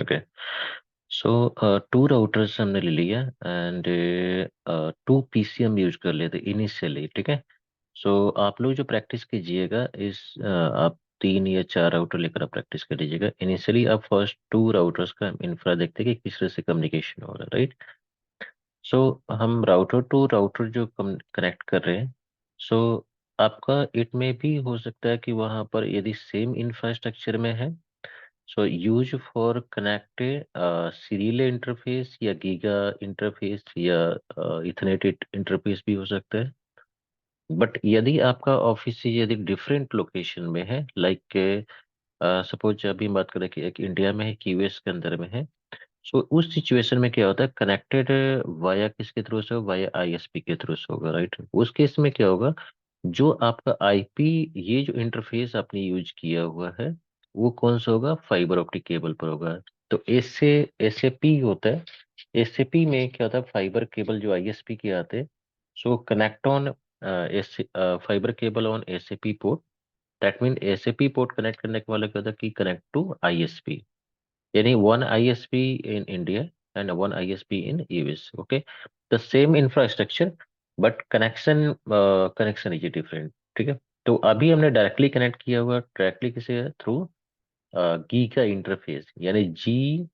Okay. So to routers हमने ले लिया एंड टू पीसी हम यूज कर लेते इनिशियली, ठीक है। सो आप लोग जो प्रैक्टिस कीजिएगा इस आप 3 या 4 राउटर लेकर आप प्रैक्टिस कर लीजिएगा। इनिशियली आप फर्स्ट टू राउटर्स का इंफ्रा देखते हैं कि किस तरह से कम्युनिकेशन होगा, राइट। सो हम राउटर टू राउटर जो कनेक्ट कर रहे हैं, सो आपका इट में भी हो सकता है कि वहाँ पर यदि सेम इंफ्रास्ट्रक्चर में है, so use for connected serial interface या गीगा इंटरफेस या इथरनेट इंटरफेस भी हो सकता है। बट यदि आपका ऑफिस यदि डिफरेंट लोकेशन में है, लाइक सपोज अभी हम बात करें कि एक इंडिया में है कि यूएस के अंदर में है, सो उस सिचुएशन में क्या होता है, कनेक्टेड वाया किसके थ्रू से, वाया आईएसपी के थ्रू से होगा, राइट। उस केस में क्या होगा, जो आपका आईपी, ये जो इंटरफेस आपने यूज किया हुआ है, वो कौन सा होगा, फाइबर ऑप्टिक केबल पर होगा। तो इससे एसएपी होता है। एसएपी में क्या होता है, फाइबर केबल जो आईएसपी के आते हैं, सो connect on S fibre cable on SAP port. That mean SAP port connect करने के वाला क्या होता है कि कनेक्ट टू आईएसपी, यानी one ISP in India and one ISP in US, okay. The same infrastructure but connection is different, ठीक है। तो अभी हमने डायरेक्टली कनेक्ट किया हुआ, डायरेक्टली किसे, थ्रू गी का इंटरफेस, यानी जी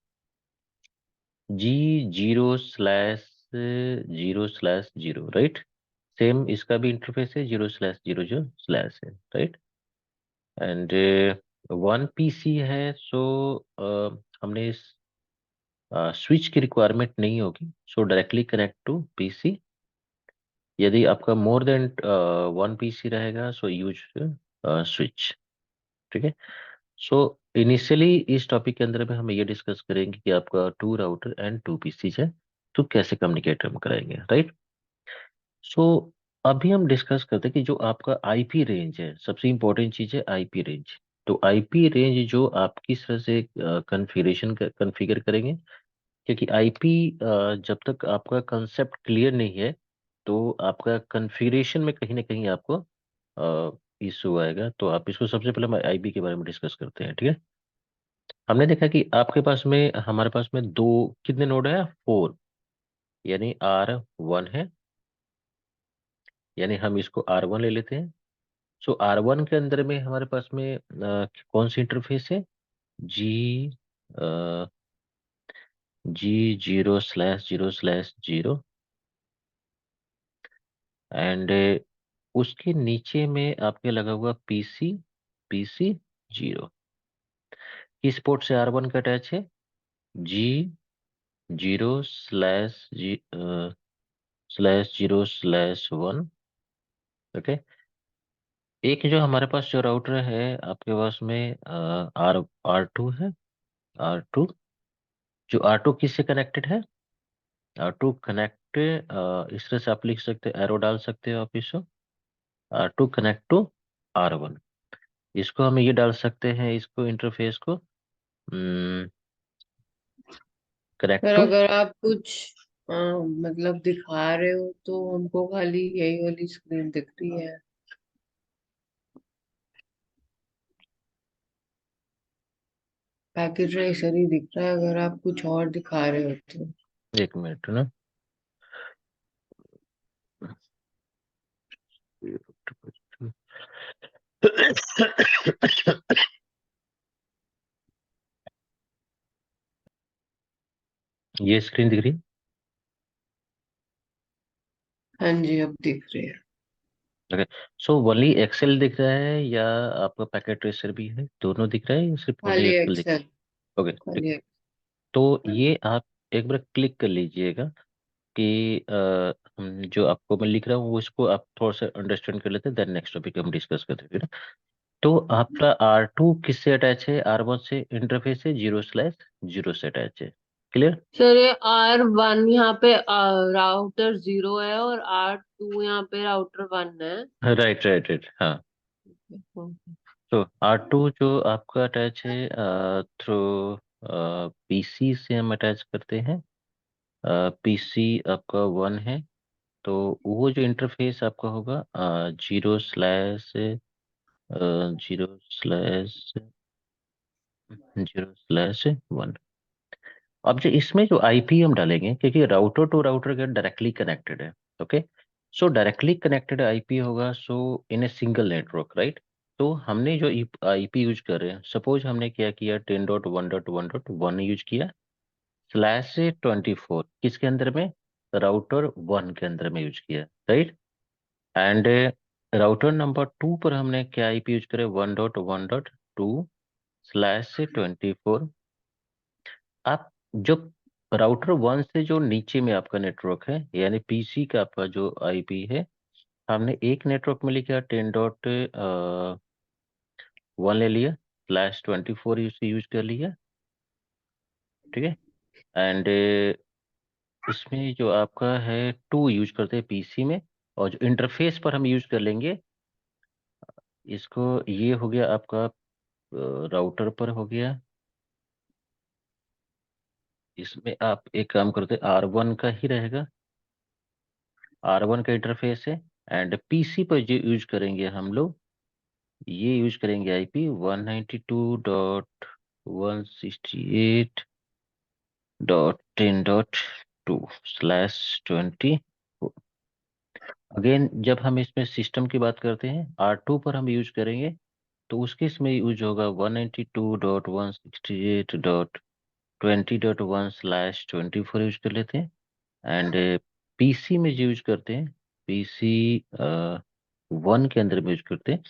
जी जीरो/0/0, राइट। सेम इसका भी इंटरफेस है, 0/0 जो स्लैश है, राइट। एंड वन पीसी है, सो हमने इस स्विच की रिक्वायरमेंट नहीं होगी, so directly connect to PC. यदि आपका मोर देन वन पीसी रहेगा, सो यूज स्विच, ठीक है। सो इनिशियली इस टॉपिक के अंदर में हम ये डिस्कस करेंगे कि आपका two router and two PC है, तो कैसे कम्युनिकेट हम कराएंगे, राइट। सो अभी हम डिस्कस करते हैं कि जो आपका आईपी रेंज है, सबसे इंपॉर्टेंट चीज है आईपी रेंज। तो आईपी रेंज जो आप किस तरह से कन्फिगर करेंगे, क्योंकि आईपी जब तक आपका कंसेप्ट क्लियर नहीं है, तो आपका कन्फिगरेशन में कहीं ना कहीं आपको इशू आएगा। तो आप इसको सबसे पहले हम आईपी के बारे में डिस्कस करते हैं, ठीक है। हमने देखा कि आपके पास में, हमारे पास में दो, कितने नोड है, 4, यानी R1 है, यानी हम इसको R1 ले लेते हैं। सो R1 के अंदर में हमारे पास में कौन सी इंटरफेस है, जी G0/0/0, एंड उसके नीचे में आपके लगा हुआ PC0। किस पोर्ट से R1 का अटैच है, G0/0/1, ओके। एक जो हमारे पास जो राउटर है आपके पास में R2 है, R2, जो R2 किससे कनेक्टेड है, R2 कनेक्ट, इस तरह से आप लिख सकते हैं, एरो डाल सकते हो आप इसको, R2 कनेक्ट टू R1। इसको हम ये डाल सकते हैं, इसको इंटरफेस को कनेक्ट पर टू, अगर आप कुछ मतलब दिखा रहे हो तो हमको खाली यही वाली स्क्रीन दिख रही है। पैकेट रेसर ही दिख रहा है, अगर आप कुछ और दिखा रहे हो तो। एक मिनट ना। ये स्क्रीन दिख रही है, हाँ जी, अब दिख रही है। ओके। सो ओनली एक्सेल दिख रहा है या आपका पैकेट ट्रेसर भी है, दोनों दिख रहा है या सिर्फ ओनली खाली एक्सेल दिख एक्सेल। रहा है, ओके, ठीक। खाली तो ये आप एक बार क्लिक कर लीजिएगा कि जो आपको मैं लिख रहा हूँ वो, इसको आप थोड़ा सा अंडरस्टैंड कर लेते हैं, देन नेक्स्ट टॉपिक हम डिस्कस करते हैं ना। तो आपका R2 किससे अटैच है, R1 से इंटरफेस है, 0/0 से अटैच है, क्लियर। सर ये R1 यहाँ पे राउटर 0 है और R2 यहाँ पे राउटर 1 है। राइट राइट राइट, हाँ। तो R2 जो आपका अटैच है थ्रू पीसी से हम अटैच करते हैं, पीसी आपका 1 है। तो वो जो इंटरफेस आपका होगा 0/0/1, अब जो इसमें जो आईपी हम डालेंगे, क्योंकि राउटर टू राउटर के डायरेक्टली कनेक्टेड है। ओके, सो डायरेक्टली कनेक्टेड आईपी होगा, सो इन ए सिंगल नेटवर्क, राइट। तो हमने जो आईपी यूज कर रहे हैं, सपोज हमने क्या किया, 10.1.1.1 यूज किया, /24 किसके अंदर में, राउटर 1 के अंदर में यूज किया, राइट। एंड राउटर नंबर 2 पर हमने क्या आईपी यूज करे, 1.1.2/24। आप जो राउटर 1 से जो नीचे में आपका नेटवर्क है, यानी पीसी का आपका जो आईपी है, हमने एक नेटवर्क में लिखा 10.1 ले लिया, /24 यूज कर लिया, ठीक है। एंड इसमें जो आपका है 2 यूज करते हैं पीसी में, और जो इंटरफेस पर हम यूज कर लेंगे इसको, ये हो गया आपका राउटर पर हो गया। इसमें आप एक काम करते, R1 का ही रहेगा, R1 का इंटरफेस है। एंड पीसी पर जो यूज करेंगे हम लोग, ये यूज करेंगे आईपी 192.168.10.2/20। अगेन जब हम इसमें सिस्टम की बात करते हैं, R2 पर हम यूज करेंगे, तो उसके इसमें यूज होगा 192.168.20.1/24 यूज कर लेते हैं। एंड पीसी में जो यूज करते हैं, पीसी 1 के अंदर में यूज करते हैं,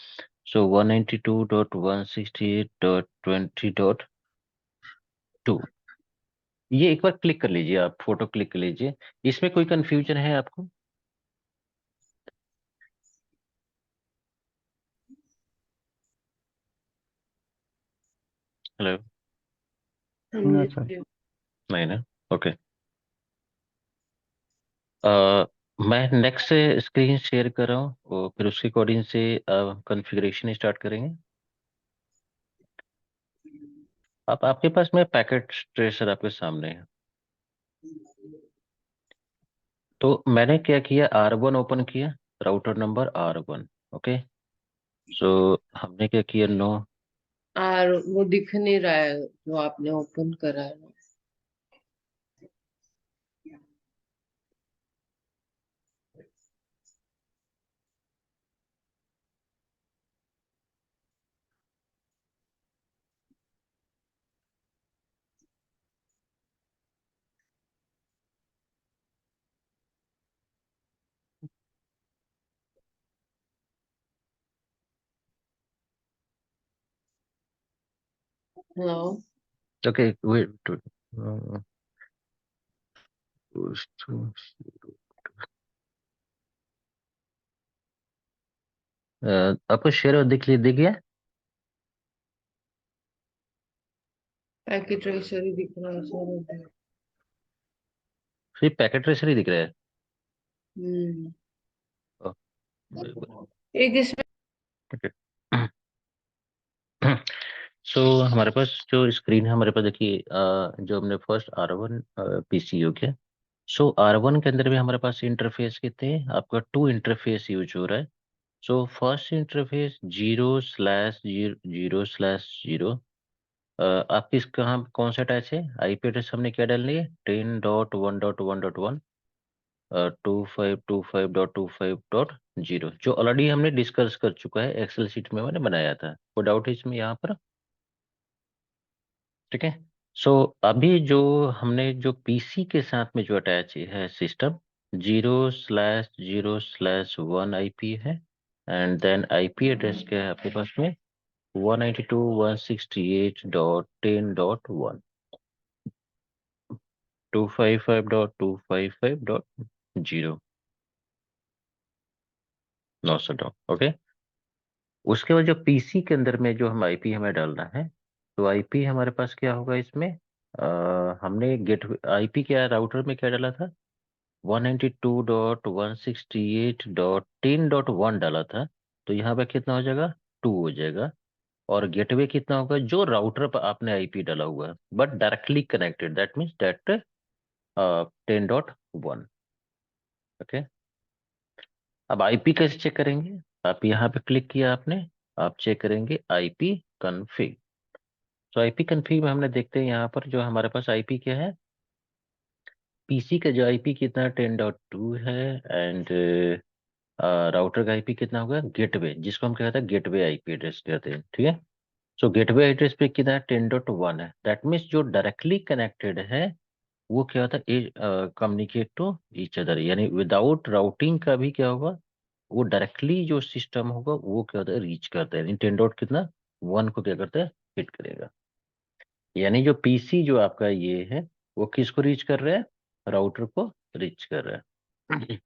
सो 192.168.20.2। ये एक बार क्लिक कर लीजिए, आप फोटो क्लिक कर लीजिए। इसमें कोई कंफ्यूजन है आपको? हेलो? समझ अच्छा, रही हूँ। नहीं ना, ओके। मैं नेक्स्ट से स्क्रीन शेयर कर रहा हूँ, और फिर उसके अकॉर्डिंग से कॉन्फ़िगरेशन स्टार्ट करेंगे। आप आपके पास में पैकेट ट्रेसर आपके सामने है। तो मैंने क्या किया, R1 ओपन किया, राउटर नंबर R1। ओके, सो हमने क्या किया, नो। और वो दिख नहीं रहा है जो आपने ओपन करा है ना। हेलो। Okay, wait. आपको शेयर दिख गया? पैकेट ट्रेसर ही दिख रहा है सर। सिर्फ पैकेट ट्रेसर ही दिख रहा है? हम्म। ओह, बिल्कुल। एक इसमें। ओके। सो हमारे पास जो स्क्रीन है, हमारे पास देखिए, जो हमने फर्स्ट R1 पीसी हो गया। सो R1 के अंदर भी हमारे पास इंटरफेस कितने हैं, आपका 2 इंटरफेस यूज हो रहा है। So first interface 0/0/0/0। आप किस कहाँ कौन सा अटैच है, आईपी एड्रेस हमने क्या डालनी है, 10.1.1.1, 2525.25.0, जो ऑलरेडी हमने डिस्कस कर चुका है, एक्सेल शीट में मैंने बनाया था। कोई डाउट है इसमें यहाँ पर? ठीक है। सो अभी जो हमने जो पीसी के साथ में जो अटैच है सिस्टम, 0/0/1 आईपी है। एंड देन आईपी एड्रेस क्या है आपके पास में, 192.168.10.1, 255.255.0, 900। ओके, उसके बाद जो पीसी के अंदर में जो हम आईपी हमें डालना है, तो आईपी हमारे पास क्या होगा इसमें, हमने गेट आईपी क्या राउटर में क्या डाला था, 192.168.10.1 डाला था। तो यहाँ पे कितना हो जाएगा, 2 हो जाएगा। और गेटवे कितना होगा, जो राउटर पर आपने आईपी डाला हुआ है but directly connected, that means that 10.1। Okay, अब आईपी कैसे चेक करेंगे, आप यहाँ पे क्लिक किया आपने, आप चेक करेंगे आईपी कन्फिग। तो आईपी कन्फिग में हमने देखते हैं यहाँ पर जो हमारे पास आईपी क्या है, पीसी का जो आईपी कितना 10.2 है, एंड राउटर का आईपी कितना होगा, गेटवे, जिसको हम क्या कहते हैं गेटवे आईपी एड्रेस कहते हैं, ठीक है। सो गेटवे एड्रेस पे कितना है, 10.1 है। दैट मीन्स जो डायरेक्टली कनेक्टेड है वो क्या होता है, कम्युनिकेट टू ईच अदर, यानी विदाउट राउटिंग का भी क्या होगा, वो डायरेक्टली जो सिस्टम होगा वो क्या होता है, रीच करता है, यानी 10.1 को क्या करता है, हिट करेगा। यानी जो पीसी जो आपका ये है वो किसको रीच कर रहा है, राउटर को रीच कर रहा है।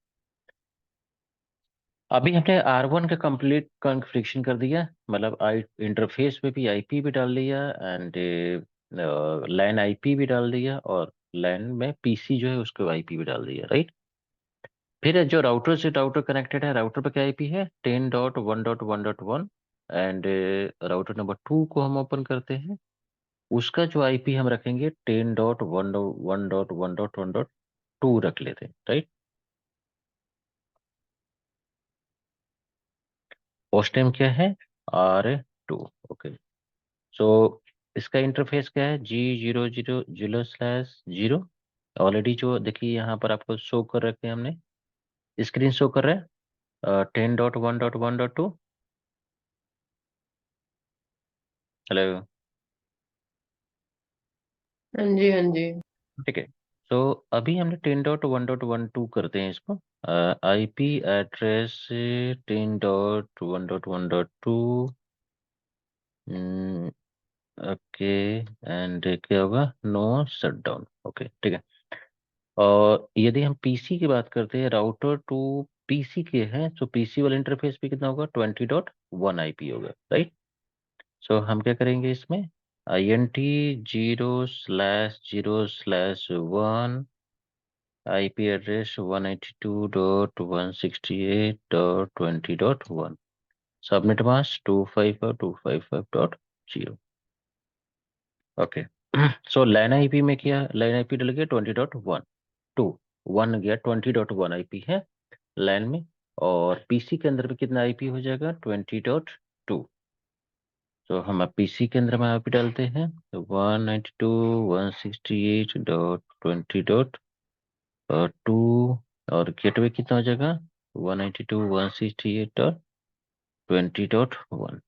अभी हमने R1 का कंप्लीट कॉन्फ़िगरेशन कर दिया, मतलब आई इंटरफेस में भी आईपी भी डाल दिया, एंड लैन आईपी भी डाल दिया, और लैन में पीसी जो है उसको आईपी भी डाल दिया, राइट। फिर जो राउटर से राउटर कनेक्टेड है, राउटर पे क्या आईपी है, 10.1.1.1, एंड राउटर नंबर 2 को हम ओपन करते हैं, उसका जो आईपी हम रखेंगे 10.1.1.1.1.2 रख लेते हैं, राइट। होस्ट नेम क्या है, R2, ओके। सो इसका इंटरफेस क्या है, G00/0। ऑलरेडी जो देखिए यहाँ पर आपको शो कर रखे हैं हमने, स्क्रीन शो कर रहा है 10.1.1.2। हेलो। हाँ जी, हाँ जी। ठीक है। तो अभी हमने 10.1.1.2 करते हैं इसको, आईपी एड्रेस 10.1.1.2। ओके, एंड क्या होगा, नो शटडाउन, ओके, ठीक है। और यदि हम पीसी की बात करते हैं, राउटर टू पीसी के हैं, तो पीसी वाला इंटरफेस पे कितना होगा, 20.1 आईपी होगा, राइट। सो हम क्या करेंगे इसमें, INT 0/0/1, IP address 192.168.20.1, subnet mask 255.255.0, okay. So line IP में क्या, लाइन आईपी डल गया 20.1, 1 गया, 20.1 आईपी है लैन में, और पीसी के अंदर में कितना आईपी हो जाएगा, 20.2। तो हम अब पीसी के अंदर में आईपी डालते हैं, तो 192.168.20.2, और गेटवे कितना हो जाएगा, 192.168.20.1।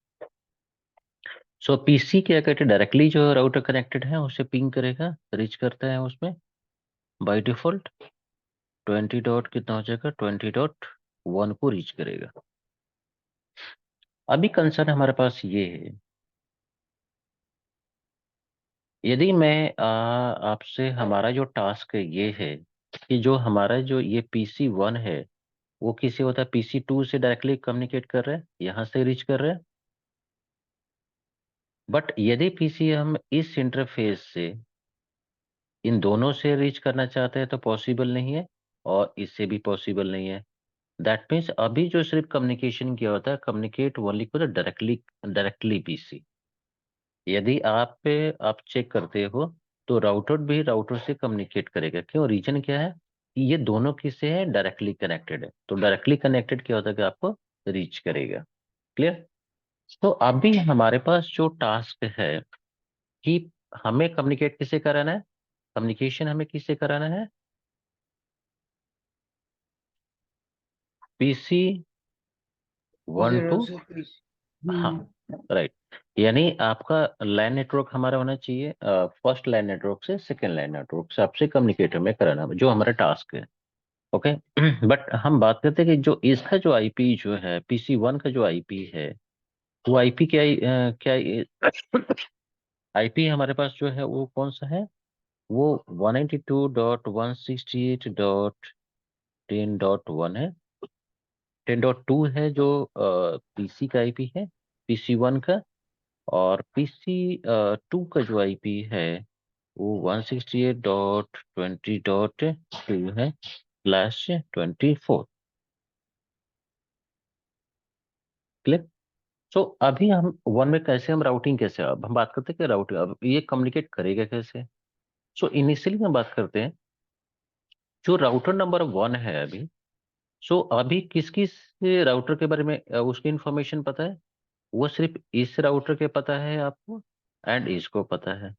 सो पीसी क्या कहते हैं, डायरेक्टली जो राउटर कनेक्टेड है उसे पिंग करेगा, रीच करता है उसमें बाय डिफॉल्ट 20 डॉट कितना हो जाएगा, 20.1 को रीच करेगा। अभी कंसर्न हमारे पास ये है, यदि मैं आपसे, हमारा जो टास्क ये है कि जो हमारा जो ये PC1 है वो किसी होता है PC2 से डायरेक्टली कम्युनिकेट कर रहे हैं, यहाँ से रीच कर रहे हैं। बट यदि पीसी हम इस इंटरफेस से इन दोनों से रीच करना चाहते हैं तो पॉसिबल नहीं है, और इससे भी पॉसिबल नहीं है। दैट मीन्स अभी जो सिर्फ कम्युनिकेशन किया होता है, कम्युनिकेट ओनली को डायरेक्टली, डायरेक्टली पीसी। यदि आप चेक करते हो तो राउटर भी राउटर से कम्युनिकेट करेगा, क्यों, रीजन क्या है कि ये दोनों किससे है, डायरेक्टली कनेक्टेड है, तो डायरेक्टली कनेक्टेड क्या होता है कि आपको रीच करेगा, क्लियर। तो अभी हमारे पास जो टास्क है कि हमें कम्युनिकेट किससे कराना है, कम्युनिकेशन हमें किससे कराना है, PC1 to, जीरो से बीस। हाँ, हम्म। राइट। यानी आपका लैन नेटवर्क हमारा होना चाहिए, फर्स्ट लैन नेटवर्क से सेकेंड लैन नेटवर्क से आपसे कम्युनिकेट हमें कराना, जो हमारा टास्क है, ओके। बट हम बात करते हैं कि जो इसका जो आईपी जो है, PC1 का जो आईपी है, वो आईपी क्या आईपी हमारे पास जो है वो कौन सा है, वो 192.168.10.1 है, 10.2 है जो पीसी का आईपी है, PC1 का। और PC2 का जो आईपी है वो 168.20.2 है, /24, क्लियर। सो अभी हम वन में कैसे, हम राउटिंग कैसे, अब हम बात करते हैं कि राउटिंग अब ये कम्युनिकेट करेगा कैसे। सो इनिशियली हम बात करते हैं, जो राउटर नंबर 1 है अभी, सो अभी किस किस राउटर के बारे में उसकी इंफॉर्मेशन पता है, वो सिर्फ इस राउटर के पता है आपको, एंड इसको पता है,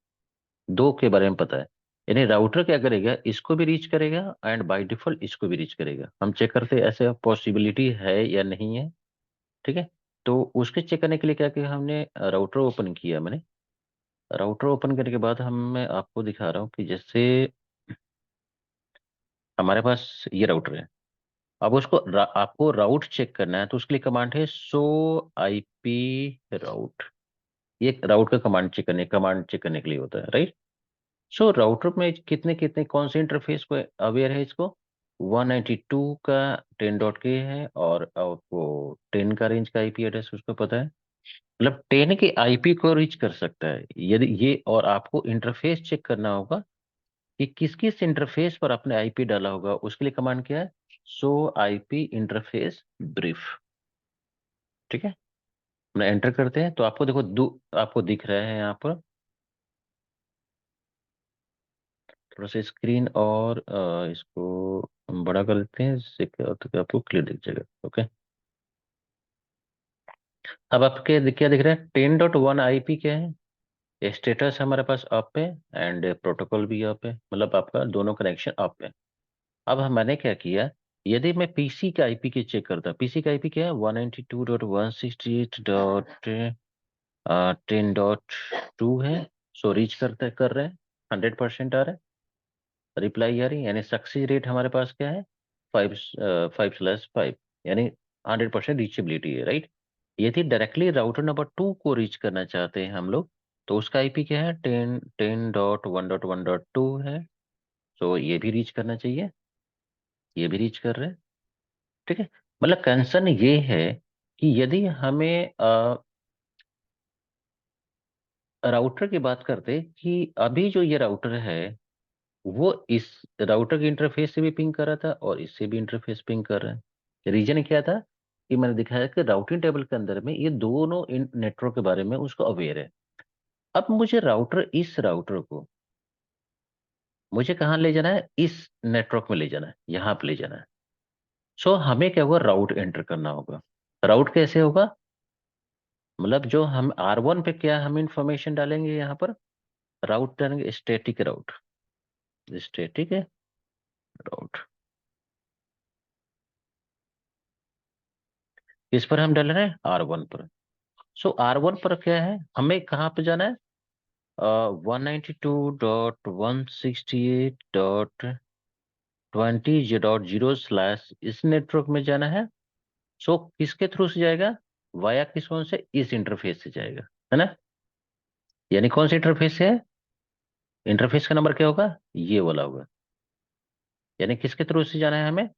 दो के बारे में पता है। यानी राउटर क्या करेगा, इसको भी रीच करेगा एंड बाय डिफॉल्ट इसको भी रीच करेगा। हम चेक करते हैं ऐसे पॉसिबिलिटी है या नहीं है। ठीक है। तो उसके चेक करने के लिए क्या किया हमने, राउटर ओपन किया मैंने। राउटर ओपन करने के बाद हम, मैं आपको दिखा रहा हूँ कि जैसे हमारे पास ये राउटर है। अब उसको आपको राउट चेक करना है, तो उसके लिए कमांड है सो आईपी राउट। ये राउट का कमांड चेक करने के लिए होता है, राइट। सो राउटर में कितने कितने कौन से इंटरफेस को अवेयर है इसको, 192 का 10.k है, और वो 10 का रेंज का आईपी एड्रेस उसको पता है। मतलब 10 के आईपी को रीच कर सकता है यदि ये, और आपको इंटरफेस चेक करना होगा कि किस किस इंटरफेस पर आपने आईपी डाला होगा। उसके लिए कमांड क्या है, सो आईपी इंटरफेस ब्रीफ। ठीक है। मैं एंटर करते हैं तो आपको देखो आपको दिख रहा है यहाँ पर। थोड़ा सा स्क्रीन और इसको हम बड़ा कर देते हैं, इससे क्या होता है कि आपको क्लियर दिख जाएगा। ओके। अब आपके क्या दिख रहा है, 10.1 आईपी क्या है, स्टेटस हमारे पास अप है एंड प्रोटोकॉल भी अप है, मतलब आपका दोनों कनेक्शन अप है। अब मैंने क्या किया, यदि मैं पीसी का आईपी की चेक करता, पीसी का आईपी क्या है, 192.168.10.2 है। सो रीच कर रहे हैं, 100% आ रहा है, रिप्लाई आ रही है, यानी सक्सेस रेट हमारे पास क्या है, 5/5, यानी 100% रीचेबिलिटी है, राइट। यदि डायरेक्टली राउटर नंबर 2 को रीच करना चाहते हैं हम लोग, तो उसका आईपी क्या है, 10.1.1.2 है। सो ये भी रीच करना चाहिए, ये भी रीच कर रहे हैं। ठीक है। मतलब कंसर्न ये है कि यदि हमें राउटर की बात करते कि अभी जो ये राउटर है वो इस राउटर के इंटरफेस से भी पिंग कर रहा था और इससे भी इंटरफेस पिंग कर रहा है। रीजन क्या था कि मैंने दिखाया कि राउटिंग टेबल के अंदर में ये दोनों नेटवर्क के बारे में उसको अवेयर है। अब मुझे इस राउटर को मुझे कहाँ ले जाना है, इस नेटवर्क में ले जाना है, यहाँ पे ले जाना है। सो हमें क्या होगा, राउट एंटर करना होगा। राउट कैसे होगा, मतलब जो हम R1 पे क्या हम इंफॉर्मेशन डालेंगे यहाँ पर, राउट डालेंगे स्टैटिक राउट, स्टैटिक है राउट। इस पर हम डाल रहे हैं R1 पर। सो R1 पर क्या है, हमें कहाँ पे जाना है, 192.168.20.0 इस नेटवर्क में जाना है। सो किसके थ्रू से जाएगा, वाया किस कौन से, इस इंटरफेस से जाएगा, है ना। यानी कौन से इंटरफेस से है, इंटरफेस का नंबर क्या होगा, ये वाला होगा। यानी किसके थ्रू से जाना है हमें,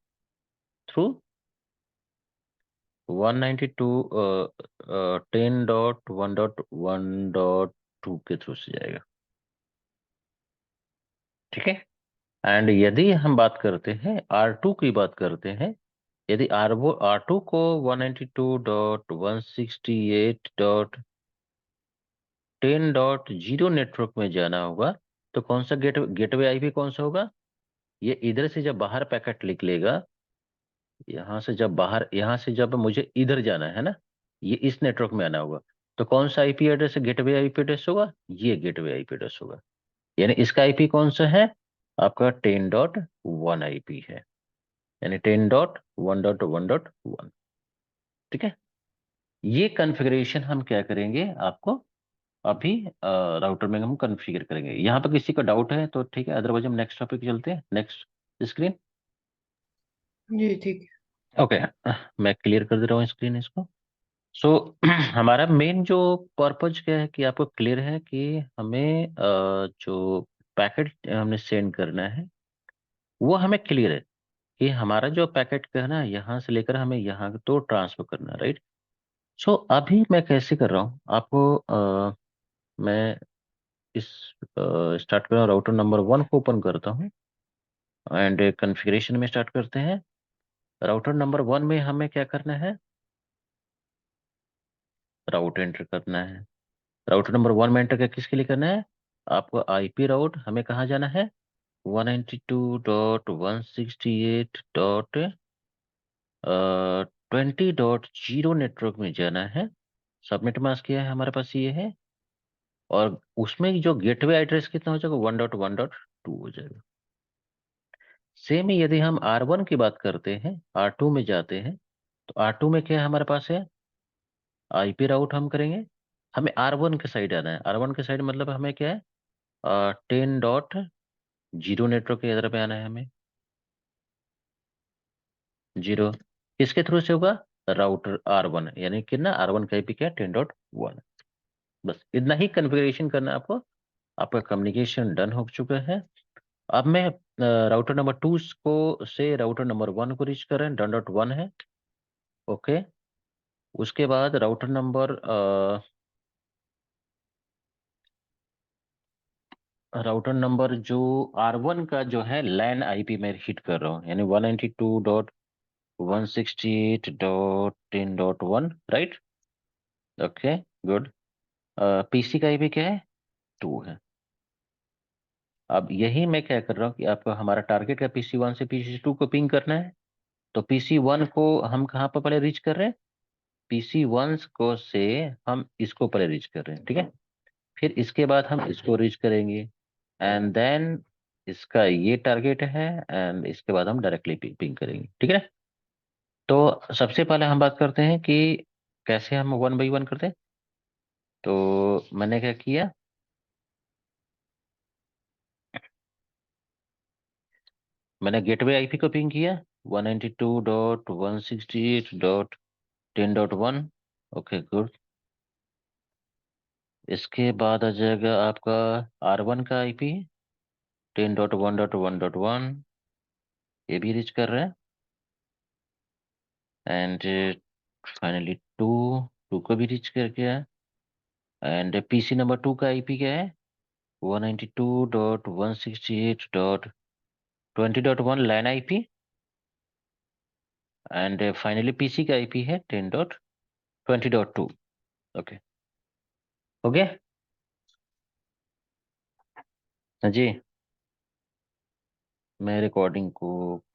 थ्रू 192 10.1.1.2 के थ्रू से जाएगा। ठीक है। एंड यदि हम बात करते हैं R2 की बात करते हैं, यदि R2 को 192.168.10.0 नेटवर्क में जाना होगा, तो कौन सा गेटवे आईपी कौन सा होगा, ये इधर से जब बाहर पैकेट निकलेगा, यहाँ से जब मुझे इधर जाना है ना, ये इस नेटवर्क में आना होगा, तो कौन सा IP address gateway IP address होगा, ये गेटवे आईपी एड्रेस होगा। यानी इसका आईपी कौन सा है, आपका 10.1 आईपी है, यानी 10.1.1.1। ठीक है। ये कॉन्फ़िगरेशन हम क्या करेंगे आपको अभी राउटर में हम कॉन्फ़िगर करेंगे। यहाँ पर किसी का डाउट है तो ठीक है, अदरवाइज हम नेक्स्ट टॉपिक चलते हैं, नेक्स्ट स्क्रीन। जी ठीक ओके। मैं क्लियर कर दे रहा हूँ स्क्रीन इसको। सो हमारा मेन जो पर्पज क्या है कि आपको क्लियर है कि हमें जो पैकेट हमने सेंड करना है वो हमें क्लियर है कि हमारा जो पैकेट का है ना, यहाँ से लेकर हमें यहाँ तो ट्रांसफर करना है, राइट। सो अभी मैं कैसे कर रहा हूँ आपको, मैं इस स्टार्ट कर रहा हूँ, राउटर नंबर 1 को ओपन करता हूँ एंड कॉन्फ़िगरेशन में स्टार्ट करते हैं। राउटर नंबर 1 में हमें क्या करना है, राउट एंटर करना है। राउटर नंबर 1 में एंटर कर किसके लिए करना है, आपको आईपी राउट हमें कहाँ जाना है, 192.168.20.0 नेटवर्क में जाना है। सबनेट मास्क किया है हमारे पास ये है और उसमें जो गेटवे एड्रेस कितना हो जाएगा, 1.1.2 हो जाएगा। सेम ही यदि हम R1 की बात करते हैं, R2 में जाते हैं, तो R2 में क्या है हमारे पास है, आईपी राउट हम करेंगे। हमें R1 के साइड आना है, R1 के साइड मतलब हमें क्या है, 10.0 नेटवर्क की तरफ आना है हमें। 0 किसके थ्रू से होगा, राउटर R1, यानी कि ना R1 का आईपी क्या है, 10.1। बस इतना ही कन्फिग्रेशन करना है आपको, आपका कम्युनिकेशन डन हो चुका है। अब मैं राउटर नंबर 2 को से राउटर नंबर 1 को रीच कर रहे हैं, 10.1 है। ओके। उसके बाद राउटर नंबर जो R1 का जो है लैन आईपी में हिट कर रहा हूँ, यानी 192.168.10.1, राइट। Okay, good. पीसी का आईपी क्या है, 2 है। अब यही मैं क्या कर रहा हूँ कि आपको हमारा टारगेट का PC1 से PC2 को पिंग करना है। तो PC1 को हम कहाँ पर पहले रीच कर रहे हैं, PC1 को से हम इसको पहले रीच कर रहे हैं, ठीक है। फिर इसके बाद हम इसको रीच करेंगे, एंड देन इसका ये टारगेट है, एंड इसके बाद हम डायरेक्टली पिंग करेंगे, ठीक है। तो सबसे पहले हम बात करते हैं कि कैसे हम 1 बाई 1 करते हैं। तो मैंने क्या किया, मैंने गेटवे आईपी को पिंग किया 192.168.10.1। Okay, good. इसके बाद आ जाएगा आपका R1 का आईपी 10.1.1.1, ये भी रीच कर रहे हैं। एंड फाइनली टू, टू को भी रीच कर गया। एंड पीसी नंबर 2 का आईपी क्या है, 192.168.20.1 लैन आईपी। एंड फाइनली पीसी का आईपी है 10.20.2। ओके, हो गया। हाँ जी, मैं रिकॉर्डिंग को